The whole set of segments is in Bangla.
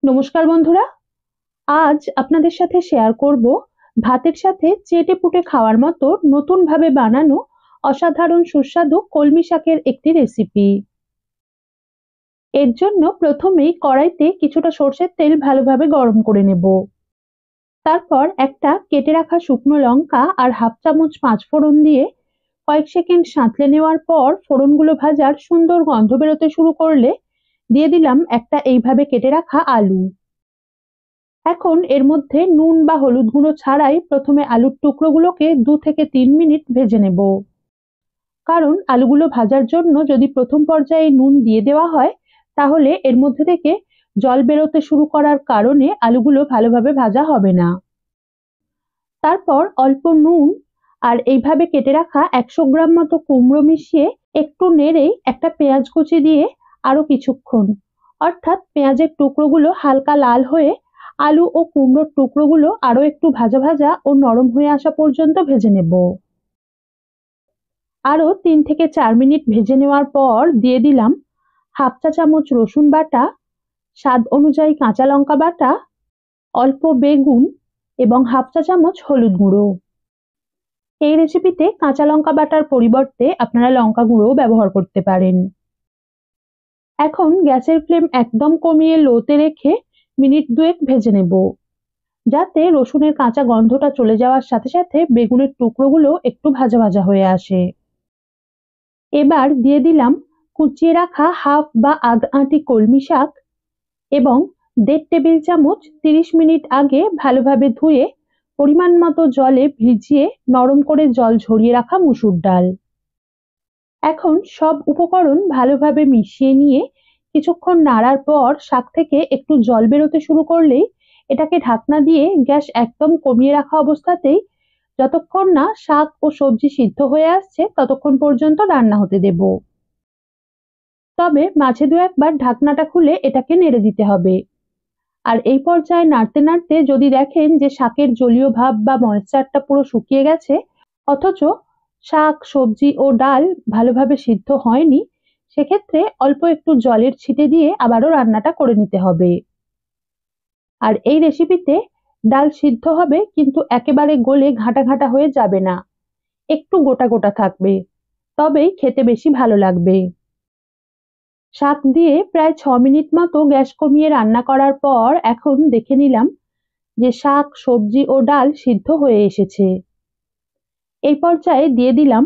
নমস্কার বন্ধুরা, আজ আপনাদের সাথে শেয়ার করব ভাতের সাথে চেটেপুটে খাওয়ার মতো নতুন ভাবে বানানো অসাধারণ সুস্বাদু কলমি শাকের একটি রেসিপি। এর জন্য প্রথমেই কড়াইতে কিছুটা সর্ষের তেল ভালোভাবে গরম করে নেব। তারপর একটা কেটে রাখা শুকনো লঙ্কা আর হাফ চামচ পাঁচফোড়ন দিয়ে কয়েক সেকেন্ড সাঁতলে নেওয়ার পর ফোড়নগুলো ভাজার সুন্দর গন্ধ বেরোতে শুরু করলে দিয়ে দিলাম একটা এইভাবে কেটে রাখা আলু। এখন এর মধ্যে নুন বা হলুদ গুঁড়ো ছাড়াই প্রথমে আলুর টুকরোগুলোকে 2 থেকে 3 মিনিট ভেজে নেব। কারণ আলুগুলো ভাজার জন্য যদি প্রথম পর্যায়ে নুন দিয়ে দেওয়া হয় তাহলে এর মধ্যে থেকে জল বেরোতে শুরু করার কারণে আলুগুলো ভালোভাবে ভাজা হবে না। তারপর অল্প নুন আর এইভাবে কেটে রাখা 100 গ্রাম মতো কুমড়ো মিশিয়ে একটু নেড়েই একটা পেঁয়াজ কুচি দিয়ে আরো কিছুক্ষণ, অর্থাৎ পেঁয়াজের টুকরোগুলো হালকা লাল হয়ে আলু ও কুমড়োর টুকরোগুলো আরো একটু ভাজা ভাজা ও নরম হয়ে আসা পর্যন্ত ভেজে নেব। আরো 3 থেকে 4 মিনিট ভেজে নেওয়ার পর দিয়ে দিলাম হাফ চা চামচ রসুন বাটা, স্বাদ অনুযায়ী কাঁচা লঙ্কা বাটা, অল্প বেগুন এবং হাফ চা চামচ হলুদ গুঁড়ো। এই রেসিপিতে কাঁচা লঙ্কা বাটার পরিবর্তে আপনারা লঙ্কা গুঁড়োও ব্যবহার করতে পারেন। এখন গ্যাসের ফ্লেম একদম কমিয়ে লোতে রেখে মিনিট দুয়েক ভেজে নেব, যাতে রসুনের কাঁচা গন্ধটা চলে যাওয়ার সাথে সাথে বেগুনের টুকরোগুলো একটু ভাজা ভাজা হয়ে আসে। এবার দিয়ে দিলাম কুচিয়ে রাখা হাফ বা আধ আঁটি কলমি শাক এবং 1.5 টেবিল চামচ 30 মিনিট আগে ভালোভাবে ধুয়ে পরিমাণ মতো জলে ভিজিয়ে নরম করে জল ঝরিয়ে রাখা মুসুর ডাল। এখন সব উপকরণ ভালোভাবে মিশিয়ে নিয়ে কিছুক্ষণ নাড়ার পর শাক থেকে একটু জল বেরোতে শুরু করলেই এটাকে ঢাকনা দিয়ে গ্যাস একদম কমিয়ে রাখা অবস্থাতেই যতক্ষণ না শাক ও সবজি সিদ্ধ হয়ে আসছে ততক্ষণ পর্যন্ত রান্না হতে দেব। তবে মাঝে দু একবার ঢাকনাটা খুলে এটাকে নেড়ে দিতে হবে। আর এই পর্যায়ে নাড়তে নাড়তে যদি দেখেন যে শাকের জলীয় ভাব বা ময়েশ্চারটা পুরো শুকিয়ে গেছে অথচ শাক সবজি ও ডাল ভালোভাবে সিদ্ধ হয়নি, সেক্ষেত্রে অল্প একটু জলের ছিটে দিয়ে আবারও রান্নাটা করে নিতে হবে। আর এই রেসিপিতে ডাল সিদ্ধ হবে কিন্তু একেবারে গলে ঘাঁটা ঘাঁটা হয়ে যাবে না, একটু গোটা গোটা থাকবে, তবেই খেতে বেশি ভালো লাগবে। শাক দিয়ে প্রায় 6 মিনিট মতো গ্যাস কমিয়ে রান্না করার পর এখন দেখে নিলাম যে শাক সবজি ও ডাল সিদ্ধ হয়ে এসেছে। এই পর্যায়ে দিয়ে দিলাম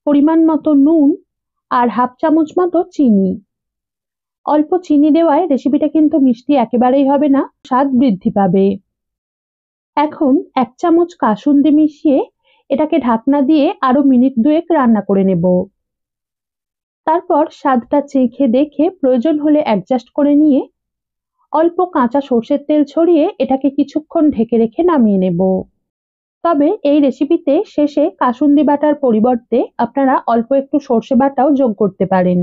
পরিমাণ মতো নুন আর হাফ চামচ মতো চিনি। অল্প চিনি দেওয়ায় রেসিপিটা কিন্তু মিষ্টি একেবারেই হবে না, স্বাদ বৃদ্ধি পাবে। এখন 1 চামচ কাসুন্দি মিশিয়ে এটাকে ঢাকনা দিয়ে আরো মিনিট দুয়েক রান্না করে নেব। তারপর স্বাদটা চেখে দেখে প্রয়োজন হলে অ্যাডজাস্ট করে নিয়ে অল্প কাঁচা সর্ষের তেল ছড়িয়ে এটাকে কিছুক্ষণ ঢেকে রেখে নামিয়ে নেব। তবে এই রেসিপিতে শেষে কাসুন্দি বাটার পরিবর্তে আপনারা অল্প একটু সর্ষে বাটাও যোগ করতে পারেন।